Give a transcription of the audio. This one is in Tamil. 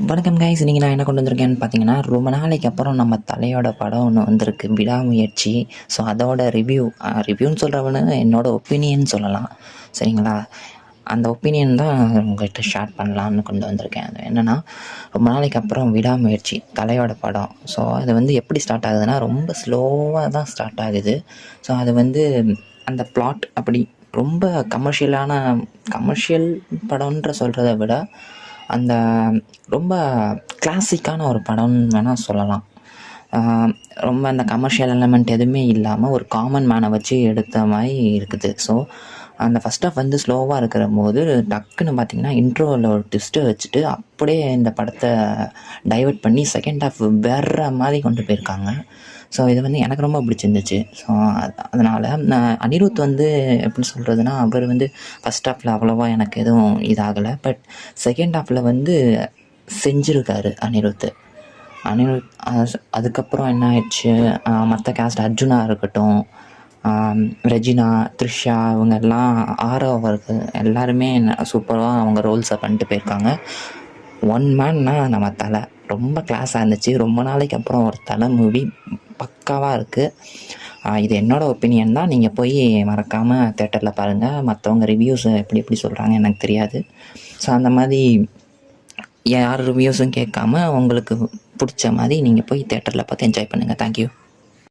வணக்கம் கைஸ், இன்றைக்கி நான் என்ன கொண்டு வந்திருக்கேன்னு பார்த்தீங்கன்னா, ரொம்ப நாளைக்கு அப்புறம் நம்ம தலையோட படம் ஒன்று வந்திருக்கு, விடாமுயற்சி. ஸோ அதோட ரிவ்யூன்னு சொல்கிறவனு என்னோட ஒப்பீனியன் சொல்லலாம். சரிங்களா? அந்த ஒப்பீனியன் தான் உங்கள்கிட்ட ஷேர் பண்ணலான்னு கொண்டு வந்திருக்கேன். அது என்னென்னா, ரொம்ப நாளைக்கு அப்புறம் விடாமுயற்சி தலையோட படம். ஸோ அது வந்து எப்படி ஸ்டார்ட் ஆகுதுன்னா, ரொம்ப ஸ்லோவாக தான் ஸ்டார்ட் ஆகுது. ஸோ அது வந்து அந்த பிளாட் அப்படி ரொம்ப கமர்ஷியல் படம்ன்ற சொல்கிறத விட அந்த ரொம்ப கிளாசிக்கான ஒரு படம்னு வேணால் சொல்லலாம். ரொம்ப அந்த கமர்ஷியல் எலமெண்ட் எதுவுமே இல்லாமல் ஒரு காமன் மேனை வச்சு எடுத்த மாதிரி இருக்குது. ஸோ அந்த ஃபஸ்ட் ஆஃப் வந்து ஸ்லோவாக இருக்கிற போது டக்குன்னு பார்த்திங்கன்னா இன்ட்ரோவில் ஒரு ட்விஸ்ட்டை வச்சுட்டு அப்படியே இந்த படத்தை டைவெர்ட் பண்ணி செகண்ட் ஹாஃப் வேற மாதிரி கொண்டு போயிருக்காங்க. ஸோ இது வந்து எனக்கு ரொம்ப பிடிச்சிருந்துச்சு. ஸோ அதனால் நான் அனிருத் வந்து எப்படி சொல்கிறதுனா, அவர் வந்து ஃபஸ்ட் ஹாஃபில் அவ்வளோவா எனக்கு எதுவும் இதாகலை. பட் செகண்ட் ஹாஃபில் வந்து செஞ்சுருக்காரு அனிருத். அதுக்கப்புறம் என்ன ஆயிடுச்சு, மற்ற கேஸ்ட் அர்ஜுனா இருக்கட்டும், ரெஜினா, த்ரிஷா, இவங்க எல்லாம் அவர்கள் எல்லாருமே சூப்பராக அவங்க ரோல்ஸை பண்ணிட்டு போயிருக்காங்க. ஒன் மேன்னா நம்ம தலை ரொம்ப கிளாஸாக இருந்துச்சு. ரொம்ப நாளைக்கு அப்புறம் ஒரு தலை மூவி பக்காவாக இருக்குது. இது என்னோடய ஒப்பீனியன் தான். நீங்கள் போய் மறக்காமல் தேட்டரில் பாருங்கள். மற்றவங்க ரிவ்யூஸ் எப்படி சொல்கிறாங்க எனக்கு தெரியாது. ஸோ அந்த மாதிரி யார் ரிவ்யூஸும் கேட்காம உங்களுக்கு பிடிச்ச மாதிரி நீங்கள் போய் தேட்டரில் பார்த்து என்ஜாய் பண்ணுங்கள். தேங்க்யூ.